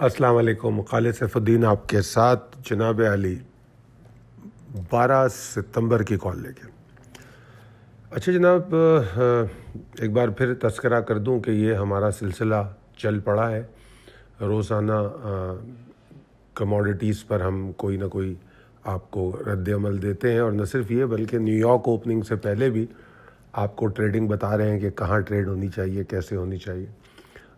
السلام علیکم. خالد سیف الدین آپ کے ساتھ. جناب علی 12 ستمبر کی کال لے کے. اچھا جناب، ایک بار پھر تذکرہ کر دوں کہ یہ ہمارا سلسلہ چل پڑا ہے. روزانہ کموڈیٹیز پر ہم کوئی نہ کوئی آپ کو رد عمل دیتے ہیں، اور نہ صرف یہ بلکہ نیو یارک اوپننگ سے پہلے بھی آپ کو ٹریڈنگ بتا رہے ہیں کہ کہاں ٹریڈ ہونی چاہیے، کیسے ہونی چاہیے.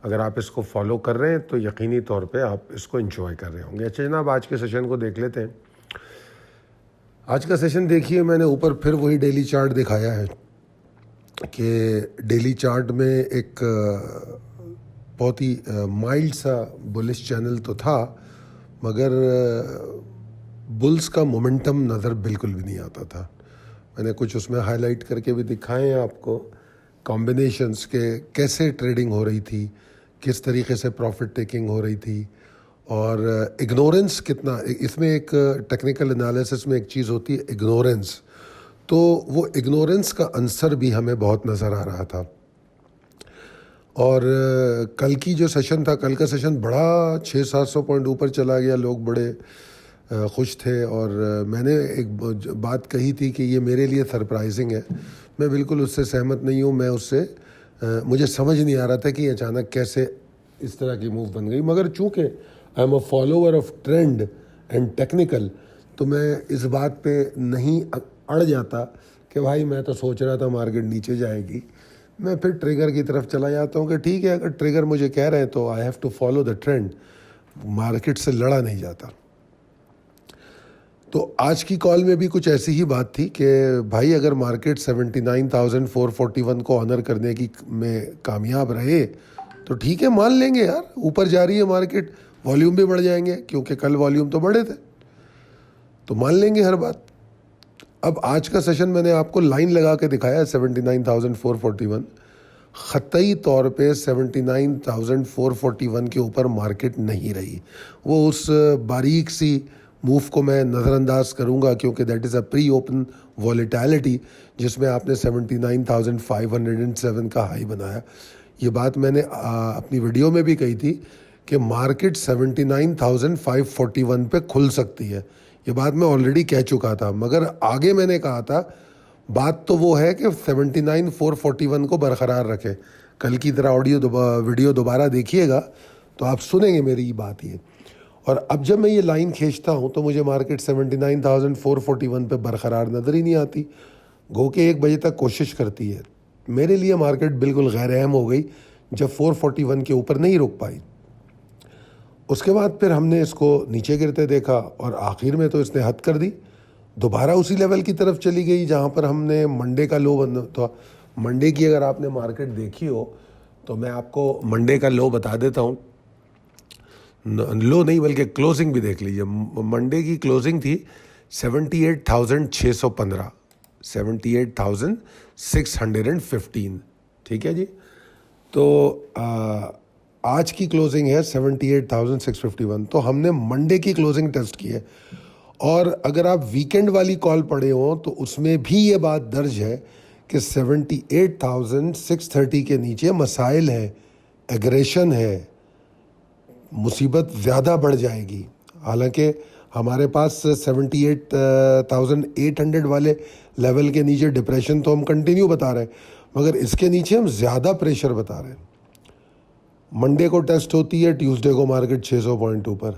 اگر آپ اس کو فالو کر رہے ہیں تو یقینی طور پہ آپ اس کو انجوائے کر رہے ہوں گے. اچھا جناب، آج کے سیشن کو دیکھ لیتے ہیں. آج کا سیشن دیکھیے، میں نے اوپر پھر وہی ڈیلی چارٹ دکھایا ہے کہ ڈیلی چارٹ میں ایک بہت ہی مائلڈ سا بلش چینل تو تھا، مگر بلز کا مومنٹم نظر بالکل بھی نہیں آتا تھا. میں نے کچھ اس میں ہائی لائٹ کر کے بھی دکھائے ہیں آپ کو کمبینیشنز کے، کیسے ٹریڈنگ ہو رہی تھی، کس طریقے سے پروفٹ ٹیکنگ ہو رہی تھی، اور اگنورنس کتنا. اس میں ایک ٹیکنیکل انالیسس میں ایک چیز ہوتی ہے اگنورنس، تو وہ اگنورنس کا عنصر بھی ہمیں بہت نظر آ رہا تھا. اور کل کی جو سیشن تھا، کل کا سیشن بڑا 600-700 پوائنٹ اوپر چلا گیا، لوگ بڑے خوش تھے. اور میں نے ایک بات کہی تھی کہ یہ میرے لیے سرپرائزنگ ہے. میں بالکل اس سے سہمت نہیں ہوں. میں اس سے مجھے سمجھ نہیں آ رہا تھا کہ یہ اچانک کیسے اس طرح کی موو بن گئی. مگر چونکہ I am a follower of trend and technical, تو میں اس بات پہ نہیں اڑ جاتا کہ بھائی میں تو سوچ رہا تھا مارکیٹ نیچے جائے گی. میں پھر ٹریگر کی طرف چلا جاتا ہوں کہ ٹھیک ہے، اگر ٹریگر مجھے کہہ رہے ہیں تو I have to follow the trend. Market سے لڑا نہیں جاتا. تو آج کی کال میں بھی کچھ ایسی ہی بات تھی کہ بھائی اگر مارکیٹ 79,441 کو آنر کرنے کی میں کامیاب رہے تو ٹھیک ہے، مان لیں گے یار، اوپر جا رہی ہے مارکیٹ، والیوم بھی بڑھ جائیں گے کیونکہ کل والیوم تو بڑھے تھے، تو مان لیں گے ہر بات. اب آج کا سیشن میں نے آپ کو لائن لگا کے دکھایا 79,441. خطئی طور پہ 79,441 کے اوپر مارکیٹ نہیں رہی. وہ اس باریک سی موو کو میں نظر انداز کروں گا کیونکہ that is a pre open volatility, جس میں آپ نے 79,507 کا ہائی بنایا. یہ بات میں نے اپنی ویڈیو میں بھی کہی تھی کہ مارکیٹ 79,541 پہ کھل سکتی ہے. یہ بات میں آلریڈی کہہ چکا تھا، مگر آگے میں نے کہا تھا بات تو وہ ہے کہ 79,441 کو برقرار رکھے. کل کی طرح ویڈیو دوبارہ دیکھیے گا تو آپ سنیں گے میری بات یہ. اور اب جب میں یہ لائن کھینچتا ہوں تو مجھے مارکیٹ 79,441 پہ برقرار نظر ہی نہیں آتی. گو کہ 1 بجے تک کوشش کرتی ہے. میرے لیے مارکیٹ بالکل غیر اہم ہو گئی جب 441 کے اوپر نہیں رک پائی. اس کے بعد پھر ہم نے اس کو نیچے گرتے دیکھا اور آخر میں تو اس نے حد کر دی، دوبارہ اسی لیول کی طرف چلی گئی جہاں پر ہم نے منڈے کا لو تو منڈے کی اگر آپ نے مارکیٹ دیکھی ہو تو میں آپ کو منڈے کا لو بتا دیتا ہوں. لو نہیں بلکہ کلوزنگ بھی دیکھ لیجیے. منڈے کی کلوزنگ تھی 78,615، 78,615. ٹھیک ہے جی. تو آج کی کلوزنگ ہے 78,651. تو ہم نے منڈے کی کلوزنگ ٹیسٹ کی ہے. اور اگر آپ ویکنڈ والی کال پڑھے ہوں تو اس میں بھی یہ بات درج ہے کہ 78,630 کے نیچے مسائل ہیں، ایگریشن ہے، مصیبت زیادہ بڑھ جائے گی. حالانکہ ہمارے پاس 78,800 والے لیول کے نیچے ڈپریشن تو ہم کنٹینیو بتا رہے ہیں، مگر اس کے نیچے ہم زیادہ پریشر بتا رہے ہیں. منڈے کو ٹیسٹ ہوتی ہے، ٹیوزڈے کو مارکیٹ 600 پوائنٹ اوپر.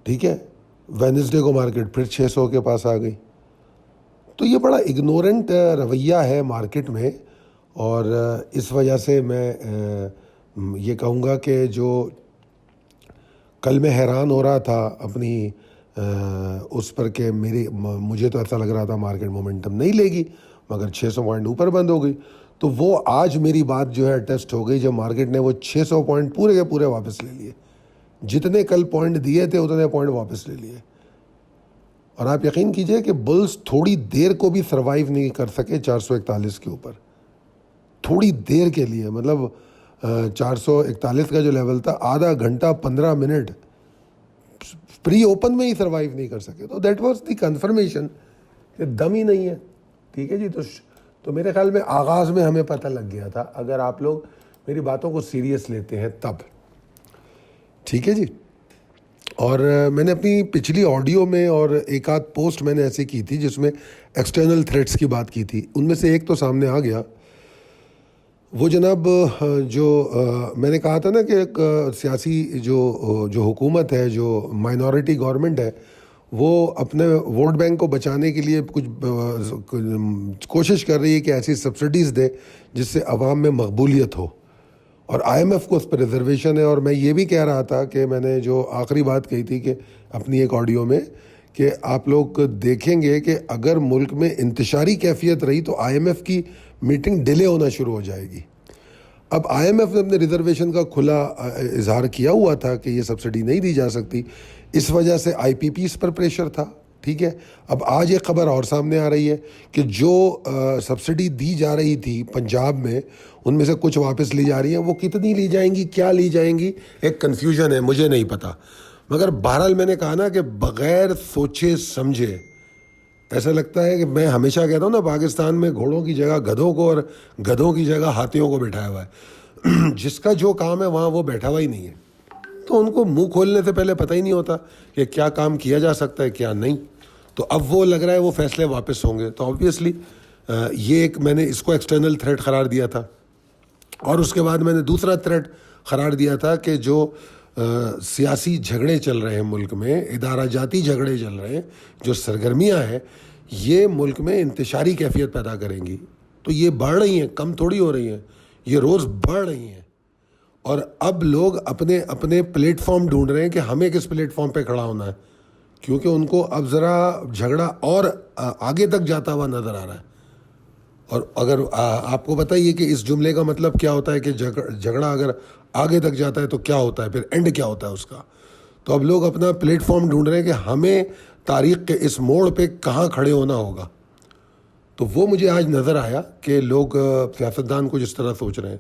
ٹھیک ہے، وینسڈے کو مارکیٹ پھر 600 کے پاس آ گئی. تو یہ بڑا اگنورنٹ رویہ ہے مارکیٹ میں. اور اس وجہ سے میں یہ کہوں گا کہ جو کل میں حیران ہو رہا تھا اپنی اس پر کہ مجھے تو ایسا لگ رہا تھا مارکیٹ مومنٹم نہیں لے گی، مگر 600 پوائنٹ اوپر بند ہو گئی. تو وہ آج میری بات جو ہے ٹیسٹ ہو گئی جب مارکیٹ نے وہ 600 پوائنٹ پورے کے پورے واپس لے لیے. جتنے کل پوائنٹ دیے تھے اتنے پوائنٹ واپس لے لیے. اور آپ یقین کیجئے کہ بلز تھوڑی دیر کو بھی سروائیو نہیں کر سکے 441 کے اوپر. تھوڑی دیر کے لیے، مطلب 441 کا جو لیول تھا، آدھا گھنٹہ 15 منٹ پری اوپن میں ہی سروائیو نہیں کر سکے. تو دیٹ واز دی کنفرمیشن کہ دم ہی نہیں ہے. ٹھیک ہے جی. تو میرے خیال میں آغاز میں ہمیں پتہ لگ گیا تھا، اگر آپ لوگ میری باتوں کو سیریس لیتے ہیں تب. ٹھیک ہے جی. اور میں نے اپنی پچھلی آڈیو میں اور ایک آدھ پوسٹ میں نے ایسے کی تھی جس میں ایکسٹرنل تھریٹس کی بات کی تھی. ان میں سے ایک تو سامنے آ گیا. وہ جناب جو میں نے کہا تھا نا کہ ایک سیاسی جو حکومت ہے, جو مائنورٹی گورنمنٹ ہے, وہ اپنے ووٹ بینک کو بچانے کے لیے کچھ کوشش کر رہی ہے کہ ایسی سبسڈیز دے جس سے عوام میں مقبولیت ہو. اور آئی ایم ایف کو اس پہ ریزرویشن ہے. اور میں یہ بھی کہہ رہا تھا کہ میں نے جو آخری بات کہی تھی کہ اپنی ایک آڈیو میں, کہ آپ لوگ دیکھیں گے کہ اگر ملک میں انتشاری کیفیت رہی تو آئی ایم ایف کی میٹنگ ڈیلے ہونا شروع ہو جائے گی. اب آئی ایم ایف نے اپنے ریزرویشن کا کھلا اظہار کیا ہوا تھا کہ یہ سبسڈی نہیں دی جا سکتی, اس وجہ سے آئی پی پیز پر پریشر تھا. ٹھیک ہے. اب آج ایک خبر اور سامنے آ رہی ہے کہ جو سبسڈی دی جا رہی تھی پنجاب میں, ان میں سے کچھ واپس لی جا رہی ہیں. وہ کتنی لی جائیں گی, کیا لی جائیں گی, ایک کنفیوژن ہے, مجھے نہیں پتہ. مگر بہرحال میں نے کہا نا کہ بغیر سوچے سمجھے, ایسا لگتا ہے کہ میں ہمیشہ کہتا ہوں نا, پاکستان میں گھوڑوں کی جگہ گدھوں کو اور گدھوں کی جگہ ہاتھیوں کو بٹھایا ہوا ہے. جس کا جو کام ہے وہاں وہ بیٹھا ہوا ہی نہیں ہے, تو ان کو منہ کھولنے سے پہلے پتہ ہی نہیں ہوتا کہ کیا کام کیا جا سکتا ہے کیا نہیں. تو اب وہ لگ رہا ہے وہ فیصلے واپس ہوں گے. تو آبویسلی یہ ایک میں نے اس کو ایکسٹرنل تھریٹ قرار دیا تھا. اور اس کے بعد میں نے دوسرا تھریٹ قرار دیا تھا کہ جو سیاسی جھگڑے چل رہے ہیں ملک میں, ادارہ جاتی جھگڑے چل رہے ہیں, جو سرگرمیاں ہیں, یہ ملک میں انتشاری کیفیت پیدا کریں گی. تو یہ بڑھ رہی ہیں, کم تھوڑی ہو رہی ہیں, یہ روز بڑھ رہی ہیں. اور اب لوگ اپنے اپنے پلیٹ فارم ڈھونڈ رہے ہیں کہ ہمیں کس پلیٹ فارم پہ کھڑا ہونا ہے, کیونکہ ان کو اب ذرا جھگڑا اور آگے تک جاتا ہوا نظر آ رہا ہے. اور اگر آپ کو بتائیے کہ اس جملے کا مطلب کیا ہوتا ہے کہ جھگڑا اگر آگے تک جاتا ہے تو کیا ہوتا ہے, پھر اینڈ کیا ہوتا ہے اس کا. تو اب لوگ اپنا پلیٹ فارم ڈھونڈ رہے ہیں کہ ہمیں تاریخ کے اس موڑ پہ کہاں کھڑے ہونا ہوگا. تو وہ مجھے آج نظر آیا کہ لوگ سیاستدان کچھ اس طرح سوچ رہے ہیں,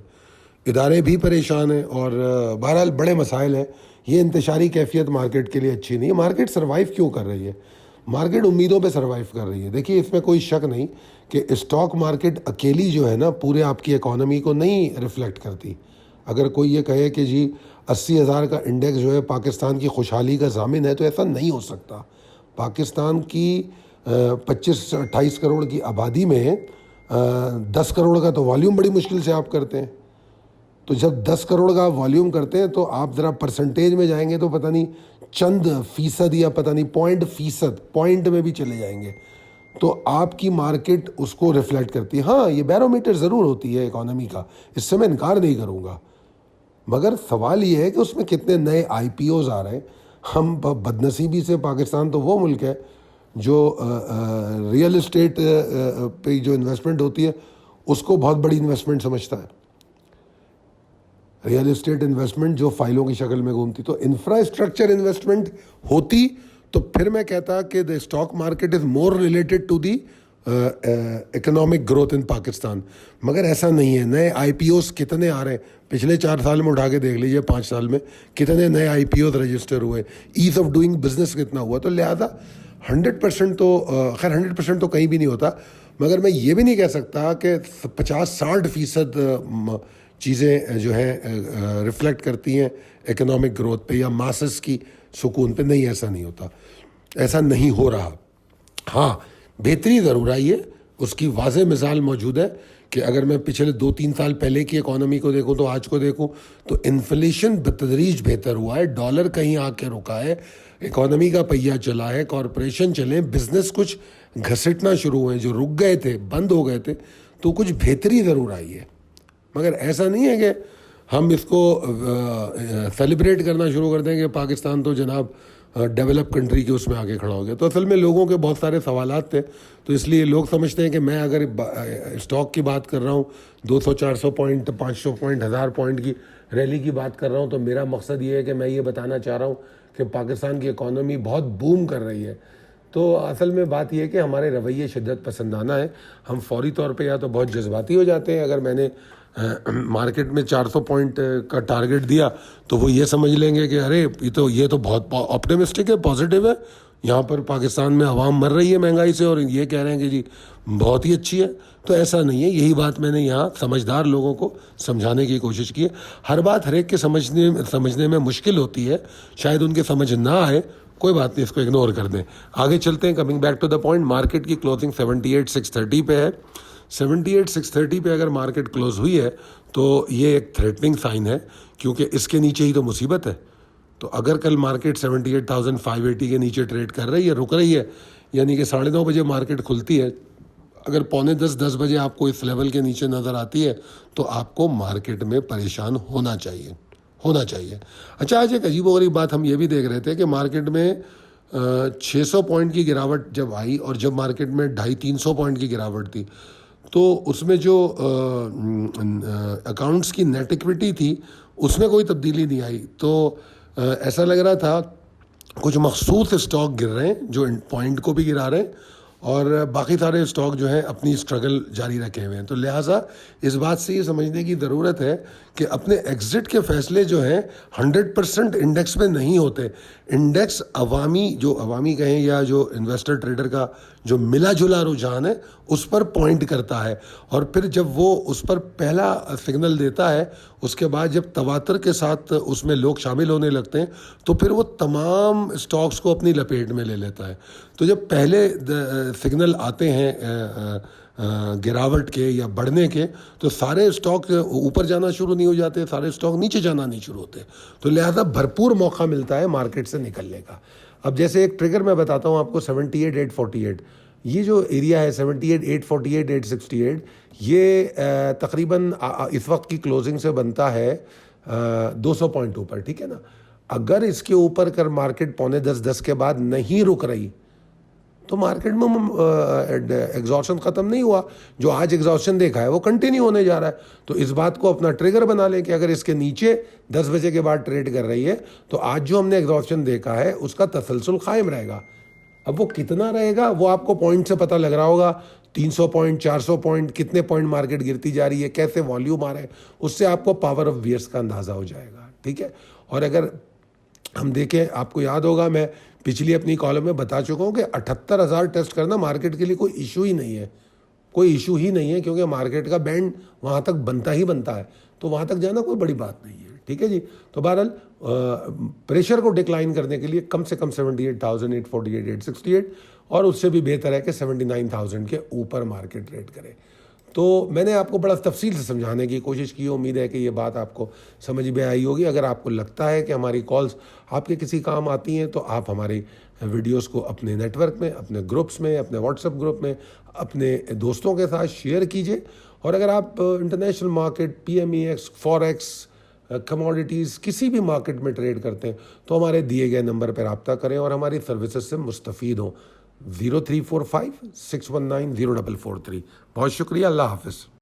ادارے بھی پریشان ہیں, اور بہرحال بڑے مسائل ہیں. یہ انتشاری کیفیت مارکیٹ کے لیے اچھی نہیں ہے. مارکیٹ سروائیو کیوں کر رہی ہے؟ مارکیٹ امیدوں پہ سروائیو کر رہی ہے. دیکھیے اس میں کوئی شک نہیں کہ اسٹاک مارکیٹ اکیلی جو ہے نا پورے آپ کی اکانومی کو نہیں ریفلیکٹ کرتی. اگر کوئی یہ کہے کہ جی 80,000 کا انڈیکس جو ہے پاکستان کی خوشحالی کا ضامن ہے, تو ایسا نہیں ہو سکتا. پاکستان کی 25-28 کروڑ کی آبادی میں 10 کروڑ کا تو والیوم بڑی مشکل سے آپ کرتے ہیں. تو جب 10 کروڑ کا والیوم کرتے ہیں تو آپ ذرا پرسنٹیج میں جائیں گے تو پتہ نہیں چند فیصد یا پتہ نہیں پوائنٹ میں بھی چلے جائیں گے. تو آپ کی مارکیٹ اس کو ریفلیکٹ کرتی ہے. ہاں یہ بیرومیٹر ضرور ہوتی ہے اکانومی کا, اس سے میں انکار نہیں کروں گا, مگر سوال یہ ہے کہ اس میں کتنے نئے آئی پی اوز آ رہے ہیں. ہم بدنصیبی سے پاکستان تو وہ ملک ہے جو ریئل اسٹیٹ پہ جو انویسٹمنٹ ہوتی ہے اس کو بہت بڑی انویسٹمنٹ سمجھتا ہے. ریئل اسٹیٹ انویسٹمنٹ جو فائلوں کی شکل میں گھومتی, تو انفراسٹرکچر انویسٹمنٹ ہوتی تو پھر میں کہتا کہ the stock market is more related to the economic growth in Pakistan. مگر ایسا نہیں ہے. نئے آئی پی اوز کتنے آ رہے ہیں, پچھلے 4 سال میں اٹھا کے دیکھ لیجیے, 5 سال میں کتنے نئے آئی پی اوز رجسٹر ہوئے, ایز آف ڈوئنگ بزنس کتنا ہوا. تو لہٰذا 100% تو خیر 100% تو کہیں بھی نہیں ہوتا, مگر میں یہ بھی نہیں کہہ سکتا کہ 50-60% چیزیں جو ہیں ریفلیکٹ کرتی ہیں اکنامک گروتھ پہ یا ماسس کی سکون پہ. نہیں, ایسا نہیں ہوتا, ایسا نہیں ہو رہا. ہاں بہتری ضرور آئی ہے, اس کی واضح مثال موجود ہے کہ اگر میں پچھلے 2-3 سال پہلے کی اکانومی کو دیکھوں تو آج کو دیکھوں تو انفلیشن بتدریج بہتر ہوا ہے, ڈالر کہیں آ کے رکا ہے, اکانومی کا پہیہ چلا ہے, کارپوریشن چلیں, بزنس کچھ گھسٹنا شروع ہوئے, جو رک گئے تھے بند ہو گئے تھے, تو کچھ بہتری ضرور آئی ہے. مگر ایسا نہیں ہے کہ ہم اس کو سیلیبریٹ کرنا شروع کر دیں کہ پاکستان تو جناب ڈیولپ کنٹری کے اس میں آگے کھڑا ہو گیا. تو اصل میں لوگوں کے بہت سارے سوالات تھے, تو اس لیے لوگ سمجھتے ہیں کہ میں اگر اسٹاک کی بات کر رہا ہوں, 200-400 پوائنٹ 500 پوائنٹ 1000 پوائنٹ کی ریلی کی بات کر رہا ہوں, تو میرا مقصد یہ ہے کہ میں یہ بتانا چاہ رہا ہوں کہ پاکستان کی اکانومی بہت بوم کر رہی ہے. تو اصل میں بات یہ ہے کہ ہمارے رویے شدت پسندانہ ہے. ہم فوری طور پہ یا تو بہت جذباتی ہو جاتے ہیں. اگر میں نے مارکیٹ میں 400 پوائنٹ کا ٹارگٹ دیا تو وہ یہ سمجھ لیں گے کہ ارے یہ تو بہت آپٹیمسٹک ہے, پازیٹیو ہے, یہاں پر پاکستان میں عوام مر رہی ہے مہنگائی سے اور یہ کہہ رہے ہیں کہ جی بہت ہی اچھی ہے. تو ایسا نہیں ہے. یہی بات میں نے یہاں سمجھدار لوگوں کو سمجھانے کی کوشش کی ہے. ہر بات ہر ایک کے سمجھنے میں مشکل ہوتی ہے, شاید ان کے سمجھ نہ آئے, کوئی بات نہیں, اس کو اگنور کر دیں. آگے چلتے ہیں. Coming back to the point, market کی کلوزنگ 78,630 پہ ہے. 78,630 پہ اگر مارکیٹ کلوز ہوئی ہے تو یہ ایک تھریٹننگ سائن ہے, کیونکہ اس کے نیچے ہی تو مصیبت ہے. تو اگر کل مارکیٹ 78,580 کے نیچے ٹریڈ کر رہی ہے, رک رہی ہے, یعنی کہ 9:30 بجے مارکیٹ کھلتی ہے, اگر 9:45 بجے آپ کو اس لیول کے نیچے نظر آتی ہے تو آپ کو مارکیٹ میں پریشان ہونا چاہیے. اچھا, آج ایک عجیب و غریب بات ہم یہ بھی دیکھ رہے تھے کہ مارکیٹ میں 600 پوائنٹ کی گراوٹ جب آئی اور جب مارکیٹ میں 250-300 پوائنٹ کی گراوٹ تھی تو اس میں جو اکاؤنٹس کی نیٹ ایکویٹی تھی اس میں کوئی تبدیلی نہیں آئی. تو ایسا لگ رہا تھا کچھ مخصوص اسٹاک گر رہے ہیں جو پوائنٹ کو بھی گرا رہے ہیں, اور باقی سارے اسٹاک جو ہیں اپنی اسٹرگل جاری رکھے ہوئے ہیں. تو لہٰذا اس بات سے یہ سمجھنے کی ضرورت ہے کہ اپنے ایگزٹ کے فیصلے جو ہیں 100% انڈیکس میں نہیں ہوتے. انڈیکس عوامی کہیں یا جو انویسٹر ٹریڈر کا جو ملا جلا رجحان ہے اس پر پوائنٹ کرتا ہے, اور پھر جب وہ اس پر پہلا سگنل دیتا ہے اس کے بعد جب تواتر کے ساتھ اس میں لوگ شامل ہونے لگتے ہیں تو پھر وہ تمام اسٹاکس کو اپنی لپیٹ میں لے لیتا ہے. تو جب پہلے سگنل آتے ہیں گراوٹ کے یا بڑھنے کے تو سارے اسٹاک اوپر جانا شروع نہیں ہو جاتے, سارے اسٹاک نیچے جانا نہیں شروع ہوتے. تو لہذا بھرپور موقع ملتا ہے مارکیٹ سے نکلنے کا. اب جیسے ایک ٹریگر میں بتاتا ہوں آپ کو, 78,848, یہ جو ایریا ہے 78,848, 868, یہ تقریباً اس وقت کی کلوزنگ سے بنتا ہے 200 پوائنٹ اوپر, ٹھیک ہے نا. اگر اس کے اوپر کر مارکیٹ 9:45 کے بعد نہیں رک رہی تو مارکیٹ میں ایگزاسشن ختم نہیں ہوا. جو آج ایگزاسشن دیکھا ہے وہ کنٹینیو ہونے جا رہا ہے. تو اس بات کو اپنا ٹریگر بنا لیں کہ اگر اس کے نیچے 10 بجے کے بعد ٹریڈ کر رہی ہے تو آج جو ہم نے ایگزاسشن دیکھا ہے اس کا تسلسل قائم رہے گا. اب وہ کتنا رہے گا وہ آپ کو پوائنٹ سے پتہ لگ رہا ہوگا, 300 پوائنٹ, 400 پوائنٹ, کتنے پوائنٹ مارکیٹ گرتی جا رہی ہے, کیسے والیوم آ رہے ہیں, اس سے آپ کو پاور آف ویئرس کا اندازہ ہو جائے گا, ٹھیک ہے. اور اگر ہم دیکھیں, آپ کو یاد ہوگا میں پچھلی اپنی کالم میں بتا چکا ہوں کہ 78,000 ٹیسٹ کرنا مارکیٹ کے لیے کوئی ایشو ہی نہیں ہے, کیونکہ مارکیٹ کا بینڈ وہاں تک بنتا ہی بنتا ہے, تو وہاں تک جانا کوئی بڑی بات نہیں ہے, ٹھیک ہے جی. تو بہرحال پریشر کو ڈکلائن کرنے کے لیے کم سے کم 78,848, 868, اور اس سے بھی بہتر ہے کہ 79,000 کے اوپر مارکیٹ ٹریڈ کرے. تو میں نے آپ کو بڑا تفصیل سے سمجھانے کی کوشش کی. امید ہے کہ یہ بات آپ کو سمجھ میں آئی ہوگی. اگر آپ کو لگتا ہے کہ ہماری کالز آپ کے کسی کام آتی ہیں تو آپ ہماری ویڈیوز کو اپنے نیٹ ورک میں, اپنے گروپس میں, اپنے واٹس ایپ گروپ میں اپنے دوستوں کے ساتھ شیئر کیجئے. اور اگر آپ international market, PMEX, forex, commodities, کسی بھی مارکیٹ میں ٹریڈ کرتے ہیں تو ہمارے دیے گئے نمبر پر رابطہ کریں اور ہماری سروسز سے مستفید ہوں. 0345 619 0443. بہت شکریہ. اللہ حافظ.